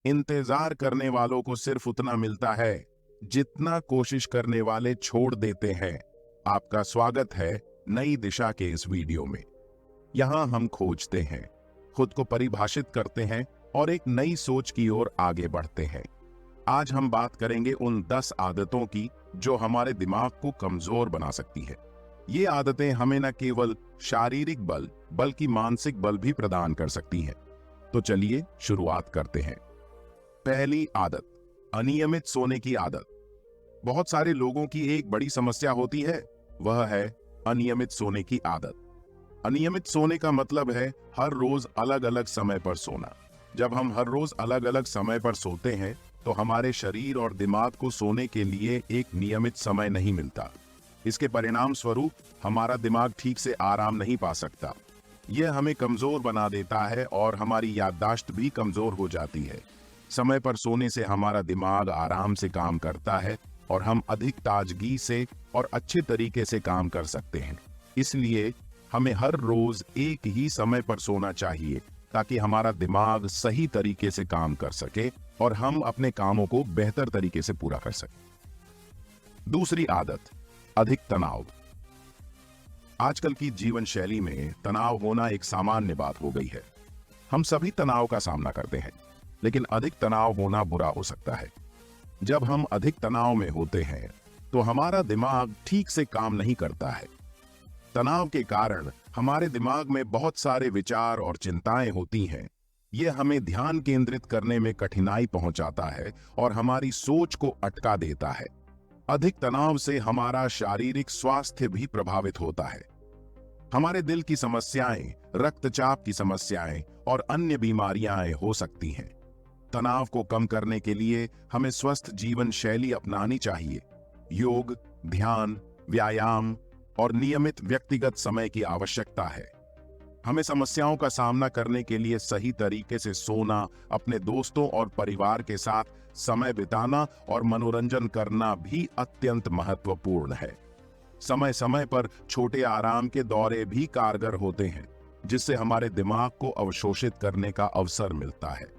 इंतजार करने वालों को सिर्फ उतना मिलता है जितना कोशिश करने वाले छोड़ देते हैं। आपका स्वागत है नई दिशा के इस वीडियो में। यहाँ हम खोजते हैं, खुद को परिभाषित करते हैं और एक नई सोच की ओर आगे बढ़ते हैं। आज हम बात करेंगे उन 10 आदतों की जो हमारे दिमाग को कमजोर बना सकती है। ये आदतें हमें न केवल शारीरिक बल बल्कि मानसिक बल भी प्रदान कर सकती हैं। तो चलिए शुरुआत करते हैं। पहली आदत, अनियमित सोने की आदत। बहुत सारे लोगों की एक बड़ी समस्या होती है, वह है अनियमित सोने की आदत। अनियमित सोने का मतलब है हर रोज अलग अलग समय पर सोना। जब हम हर रोज अलग अलग समय पर सोते हैं तो हमारे शरीर और दिमाग को सोने के लिए एक नियमित समय नहीं मिलता। इसके परिणाम स्वरूप हमारा दिमाग ठीक से आराम नहीं पा सकता। यह हमें कमजोर बना देता है और हमारी याददाश्त भी कमजोर हो जाती है। समय पर सोने से हमारा दिमाग आराम से काम करता है और हम अधिक ताजगी से और अच्छे तरीके से काम कर सकते हैं। इसलिए हमें हर रोज एक ही समय पर सोना चाहिए ताकि हमारा दिमाग सही तरीके से काम कर सके और हम अपने कामों को बेहतर तरीके से पूरा कर सकें। दूसरी आदत, अधिक तनाव। आजकल की जीवन शैली में तनाव होना एक सामान्य बात हो गई है। हम सभी तनाव का सामना करते हैं, लेकिन अधिक तनाव होना बुरा हो सकता है। जब हम अधिक तनाव में होते हैं तो हमारा दिमाग ठीक से काम नहीं करता है। तनाव के कारण हमारे दिमाग में बहुत सारे विचार और चिंताएं होती हैं। यह हमें ध्यान केंद्रित करने में कठिनाई पहुंचाता है और हमारी सोच को अटका देता है। अधिक तनाव से हमारा शारीरिक स्वास्थ्य भी प्रभावित होता है। हमारे दिल की समस्याएं, रक्तचाप की समस्याएं और अन्य बीमारियां हो सकती हैं। तनाव को कम करने के लिए हमें स्वस्थ जीवन शैली अपनानी चाहिए। योग, ध्यान, व्यायाम और नियमित व्यक्तिगत समय की आवश्यकता है। हमें समस्याओं का सामना करने के लिए सही तरीके से सोना, अपने दोस्तों और परिवार के साथ समय बिताना और मनोरंजन करना भी अत्यंत महत्वपूर्ण है। समय समय पर छोटे आराम के दौरे भी कारगर होते हैं, जिससे हमारे दिमाग को अवशोषित करने का अवसर मिलता है।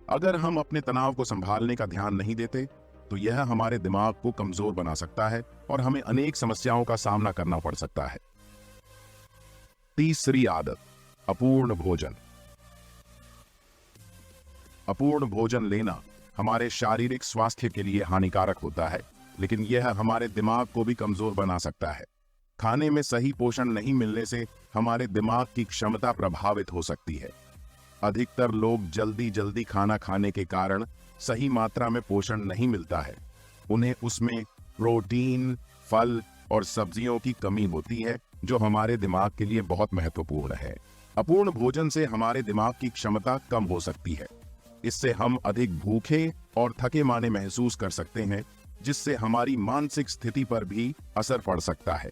अगर हम अपने तनाव को संभालने का ध्यान नहीं देते तो यह हमारे दिमाग को कमजोर बना सकता है और हमें अनेक समस्याओं का सामना करना पड़ सकता है। तीसरी आदत, अपूर्ण भोजन। अपूर्ण भोजन लेना हमारे शारीरिक स्वास्थ्य के लिए हानिकारक होता है, लेकिन यह हमारे दिमाग को भी कमजोर बना सकता है। खाने में सही पोषण नहीं मिलने से हमारे दिमाग की क्षमता प्रभावित हो सकती है। अधिकतर लोग जल्दी जल्दी खाना खाने के कारण सही मात्रा में पोषण नहीं मिलता है। उन्हें उसमें प्रोटीन, फल और सब्जियों की कमी होती है, जो हमारे दिमाग के लिए बहुत महत्वपूर्ण है। अपूर्ण भोजन से हमारे दिमाग की क्षमता कम हो सकती है। इससे हम अधिक भूखे और थके माने महसूस कर सकते हैं, जिससे हमारी मानसिक स्थिति पर भी असर पड़ सकता है।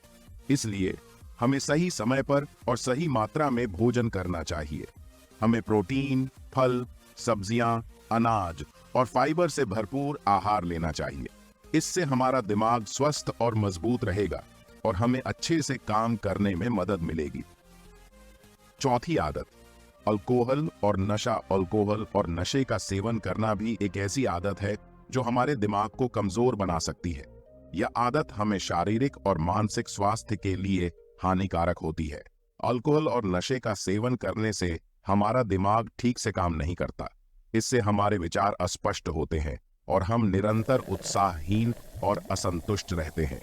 इसलिए हमें सही समय पर और सही मात्रा में भोजन करना चाहिए। हमें प्रोटीन, फल, सब्जियां, अनाज और फाइबर से भरपूर आहार लेना चाहिए। इससे हमारा दिमाग स्वस्थ और मजबूत रहेगा और हमें अच्छे से काम करने में मदद मिलेगी। चौथी आदत, अल्कोहल और नशा। अल्कोहल और नशे का सेवन करना भी एक ऐसी आदत है जो हमारे दिमाग को कमजोर बना सकती है। यह आदत हमें शारीरिक और मानसिक स्वास्थ्य के लिए हानिकारक होती है। अल्कोहल और नशे का सेवन करने से हमारा दिमाग ठीक से काम नहीं करता। इससे हमारे विचार अस्पष्ट होते हैं और हम निरंतर उत्साहहीन और असंतुष्ट रहते हैं।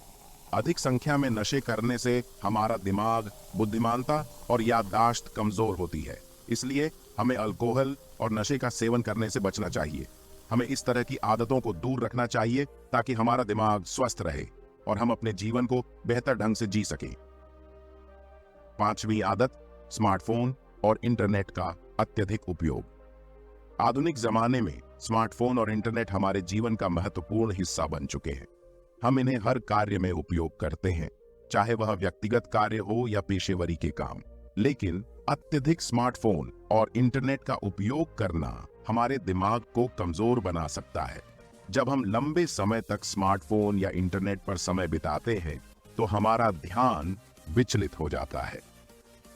अधिक संख्या में नशे करने से हमारा दिमाग, बुद्धिमानता और याददाश्त कमजोर होती है। इसलिए हमें अल्कोहल और नशे का सेवन करने से बचना चाहिए। हमें इस तरह की आदतों को दूर रखना चाहिए ताकि हमारा दिमाग स्वस्थ रहे और हम अपने जीवन को बेहतर ढंग से जी सकें। पांचवी आदत, स्मार्टफोन और इंटरनेट का अत्यधिक उपयोग। आधुनिक जमाने में स्मार्टफोन और इंटरनेट हमारे जीवन का महत्वपूर्ण हिस्सा बन चुके हैं। हम इन्हें हर कार्य में उपयोग करते हैं, चाहे वह व्यक्तिगत कार्य हो या पेशेवरी के काम। लेकिन अत्यधिक स्मार्टफोन और इंटरनेट का उपयोग करना हमारे दिमाग को कमजोर बना सकता है। जब हम लंबे समय तक स्मार्टफोन या इंटरनेट पर समय बिताते हैं तो हमारा ध्यान विचलित हो जाता है।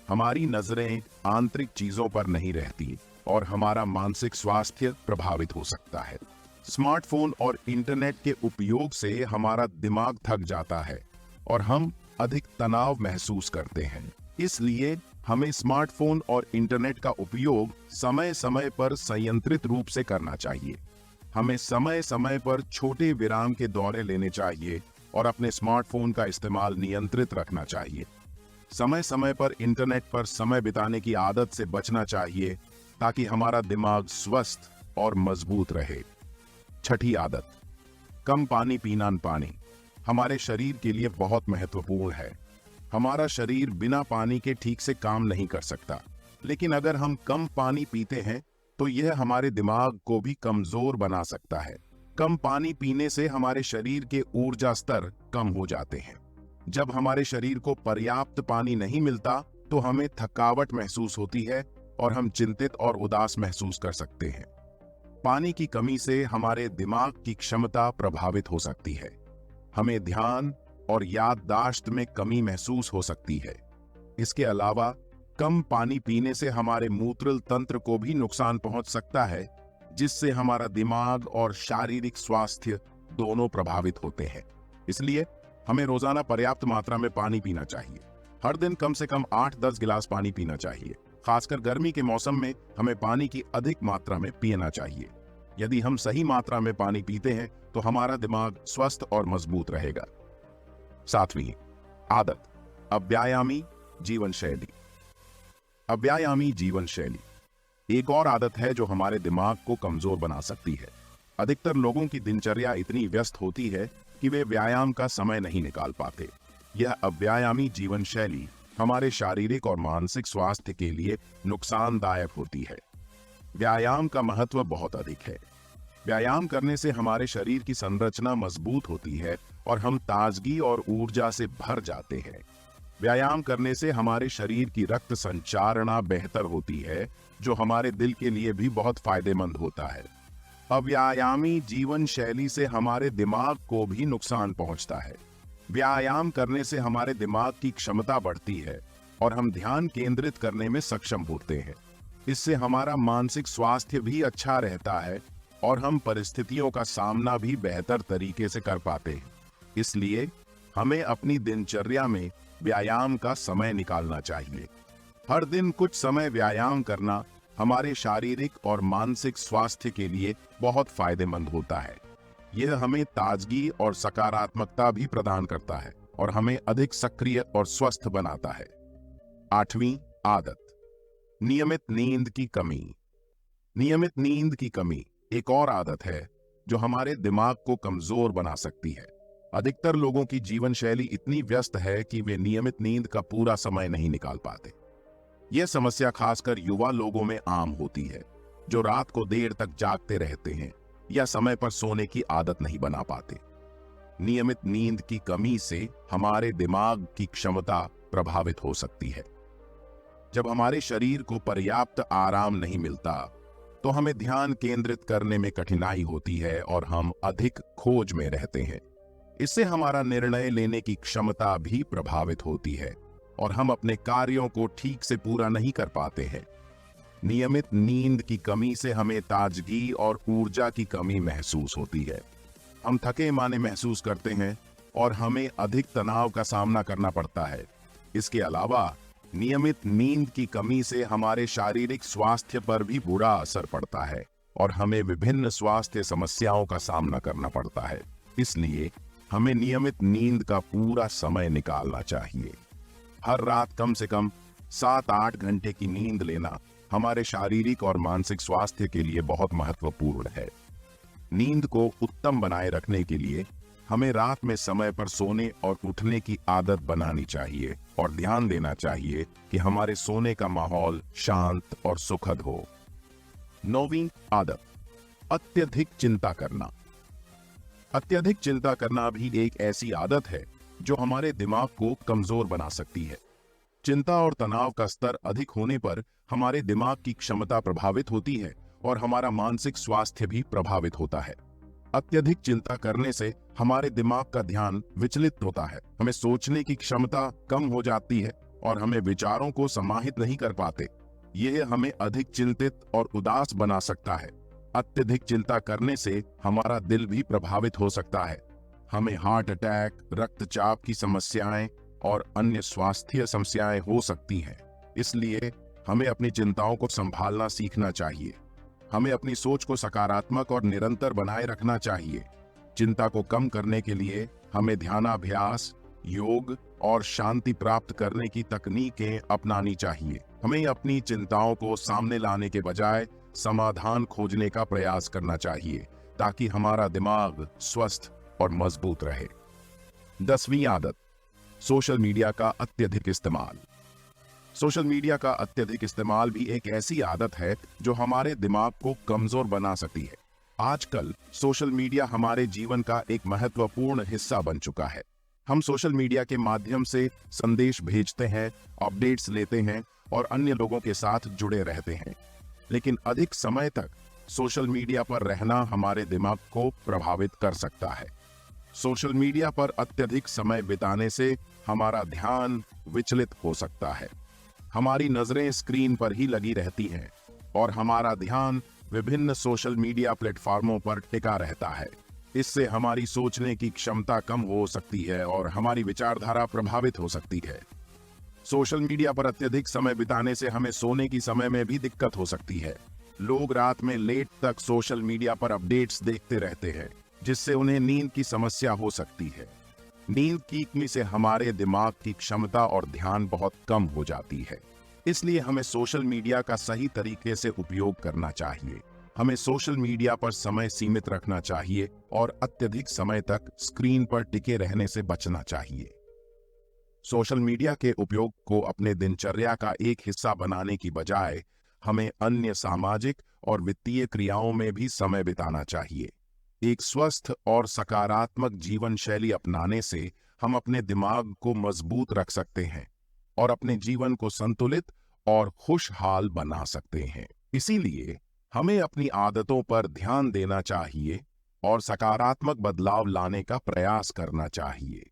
हमारी नजरें आंतरिक चीजों पर नहीं रहती और हमारा मानसिक स्वास्थ्य प्रभावित हो सकता है। स्मार्टफोन और इंटरनेट के उपयोग से हमारा दिमाग थक जाता है और हम अधिक तनाव महसूस करते हैं। इसलिए हमें स्मार्टफोन और इंटरनेट का उपयोग समय समय पर संयंत्रित रूप से करना चाहिए। हमें समय समय पर छोटे विराम के दौरे लेने चाहिए और अपने स्मार्टफोन का इस्तेमाल नियंत्रित रखना चाहिए। समय समय पर इंटरनेट पर समय बिताने की आदत से बचना चाहिए ताकि हमारा दिमाग स्वस्थ और मजबूत रहे। छठी आदत, कम पानी पीना। पानी हमारे शरीर के लिए बहुत महत्वपूर्ण है। हमारा शरीर बिना पानी के ठीक से काम नहीं कर सकता, लेकिन अगर हम कम पानी पीते हैं तो यह हमारे दिमाग को भी कमजोर बना सकता है। कम पानी पीने से हमारे शरीर के ऊर्जा स्तर कम हो जाते हैं। जब हमारे शरीर को पर्याप्त पानी नहीं मिलता तो हमें थकावट महसूस होती है और हम चिंतित और उदास महसूस कर सकते हैं। पानी की कमी से हमारे दिमाग की क्षमता प्रभावित हो सकती है। हमें ध्यान और याददाश्त में कमी महसूस हो सकती है। इसके अलावा कम पानी पीने से हमारे मूत्र तंत्र को भी नुकसान पहुंच सकता है, जिससे हमारा दिमाग और शारीरिक स्वास्थ्य दोनों प्रभावित होते हैं। इसलिए हमें रोजाना पर्याप्त मात्रा में पानी पीना चाहिए। हर दिन कम से कम 8-10 गिलास पानी पीना चाहिए। खासकर गर्मी के मौसम में हमें पानी की अधिक मात्रा में पीना चाहिए। यदि हम सही मात्रा में पानी पीते हैं तो हमारा दिमाग स्वस्थ और मजबूत रहेगा। सातवीं आदत, अव्यायामी जीवन शैली। अव्यायामी जीवन शैली एक और आदत है जो हमारे दिमाग को कमजोर बना सकती है। अधिकतर लोगों की दिनचर्या इतनी व्यस्त होती है कि वे व्यायाम का समय नहीं निकाल पाते। यह अव्यायामी जीवन शैली हमारे शारीरिक और मानसिक स्वास्थ्य के लिए नुकसानदायक होती है। व्यायाम का महत्व बहुत अधिक है। व्यायाम करने से हमारे शरीर की संरचना मजबूत होती है और हम ताजगी और ऊर्जा से भर जाते हैं। व्यायाम करने से हमारे शरीर की रक्त संचारणा बेहतर होती है, जो हमारे दिल के लिए भी बहुत फायदेमंद होता है। अव्यायामी जीवन शैली से हमारे दिमाग को भी नुकसान पहुंचता है। व्यायाम करने से हमारे दिमाग की क्षमता बढ़ती है और हम ध्यान केंद्रित करने में सक्षम होते हैं। इससे हमारा मानसिक स्वास्थ्य भी अच्छा रहता है और हम परिस्थितियों का सामना भी बेहतर तरीके से कर पाते हैं। इसलिए हमें अपनी दिनचर्या में व्यायाम का समय निकालना चाहिए। हर दिन कुछ समय व्यायाम करना हमारे शारीरिक और मानसिक स्वास्थ्य के लिए बहुत फायदेमंद होता है। यह हमें ताजगी और सकारात्मकता भी प्रदान करता है और हमें अधिक सक्रिय और स्वस्थ बनाता है। आठवीं आदत, नियमित नींद की कमी। नियमित नींद की कमी एक और आदत है जो हमारे दिमाग को कमजोर बना सकती है। अधिकतर लोगों की जीवन शैली इतनी व्यस्त है कि वे नियमित नींद का पूरा समय नहीं निकाल पाते। यह समस्या खासकर युवा लोगों में आम होती है, जो रात को देर तक जागते रहते हैं या समय पर सोने की आदत नहीं बना पाते। नियमित नींद की कमी से हमारे दिमाग की क्षमता प्रभावित हो सकती है। जब हमारे शरीर को पर्याप्त आराम नहीं मिलता तो हमें ध्यान केंद्रित करने में कठिनाई होती है और हम अधिक खोज में रहते हैं। इससे हमारा निर्णय लेने की क्षमता भी प्रभावित होती है और हम अपने कार्यों को ठीक से पूरा नहीं कर पाते हैं। नियमित नींद की कमी से हमें ताजगी और ऊर्जा की कमी महसूस होती है। हम थके माने महसूस करते हैं और हमें अधिक तनाव का सामना करना पड़ता है। इसके अलावा नियमित नींद की कमी से हमारे शारीरिक स्वास्थ्य पर भी बुरा असर पड़ता है और हमें विभिन्न स्वास्थ्य समस्याओं का सामना करना पड़ता है। इसलिए हमें नियमित नींद का पूरा समय निकालना चाहिए। हर रात कम से कम 7-8 घंटे की नींद लेना हमारे शारीरिक और मानसिक स्वास्थ्य के लिए बहुत महत्वपूर्ण है। नींद को उत्तम बनाए रखने के लिए हमें रात में समय पर सोने और उठने की आदत बनानी चाहिए और ध्यान देना चाहिए कि हमारे सोने का माहौल शांत और सुखद हो। 9वीं आदत, अत्यधिक चिंता करना। अत्यधिक चिंता करना भी एक ऐसी आदत है जो हमारे दिमाग को कमजोर बना सकती है। चिंता और तनाव का स्तर अधिक होने पर हमारे दिमाग की क्षमता प्रभावित होती है और हमारा मानसिक स्वास्थ्य भी प्रभावित होता है। अत्यधिक चिंता करने से हमारे दिमाग का ध्यान विचलित होता है, हमें सोचने की क्षमता कम हो जाती है और हमें विचारों को समाहित नहीं कर पाते। यह हमें अधिक चिंतित और उदास बना सकता है। अत्यधिक चिंता करने से हमारा दिल भी प्रभावित हो सकता है। हमें हार्ट अटैक, रक्तचाप की समस्याएं और अन्य स्वास्थ्य समस्याएं हो सकती हैं। इसलिए हमें अपनी चिंताओं को संभालना सीखना चाहिए। हमें अपनी सोच को सकारात्मक और निरंतर बनाए रखना चाहिए। चिंता को कम करने के लिए हमें ध्यानाभ्यास, योग और शांति प्राप्त करने की तकनीकें अपनानी चाहिए। हमें अपनी चिंताओं को सामने लाने के बजाय समाधान खोजने का प्रयास करना चाहिए, ताकि हमारा दिमाग स्वस्थ और मजबूत रहे। 10वीं आदत, सोशल मीडिया का अत्यधिक इस्तेमाल। सोशल मीडिया का अत्यधिक इस्तेमाल भी एक ऐसी आदत है जो हमारे दिमाग को कमजोर बना सकती है। आजकल सोशल मीडिया हमारे जीवन का एक महत्वपूर्ण हिस्सा बन चुका है। हम सोशल मीडिया के माध्यम से संदेश भेजते हैं, अपडेट्स लेते हैं और अन्य लोगों के साथ जुड़े रहते हैं। लेकिन अधिक समय तक सोशल मीडिया पर रहना हमारे दिमाग को प्रभावित कर सकता है। सोशल मीडिया पर अत्यधिक समय बिताने से हमारा ध्यान विचलित हो सकता है। हमारी नजरें स्क्रीन पर ही लगी रहती हैं और हमारा ध्यान विभिन्न सोशल मीडिया प्लेटफॉर्मों पर टिका रहता है। इससे हमारी सोचने की क्षमता कम हो सकती है और हमारी विचारधारा प्रभावित हो सकती है। सोशल मीडिया पर अत्यधिक समय बिताने से हमें सोने की समय में भी दिक्कत हो सकती है। लोग रात में लेट तक सोशल मीडिया पर अपडेट्स देखते रहते हैं, जिससे उन्हें नींद की समस्या हो सकती है। नींद की कमी से हमारे दिमाग की क्षमता और ध्यान बहुत कम हो जाती है। इसलिए हमें सोशल मीडिया का सही तरीके से उपयोग करना चाहिए। हमें सोशल मीडिया पर समय सीमित रखना चाहिए और अत्यधिक समय तक स्क्रीन पर टिके रहने से बचना चाहिए। सोशल मीडिया के उपयोग को अपने दिनचर्या का एक हिस्सा बनाने की बजाय हमें अन्य सामाजिक और वित्तीय क्रियाओं में भी समय बिताना चाहिए। एक स्वस्थ और सकारात्मक जीवन शैली अपनाने से हम अपने दिमाग को मजबूत रख सकते हैं और अपने जीवन को संतुलित और खुशहाल बना सकते हैं। इसीलिए हमें अपनी आदतों पर ध्यान देना चाहिए और सकारात्मक बदलाव लाने का प्रयास करना चाहिए।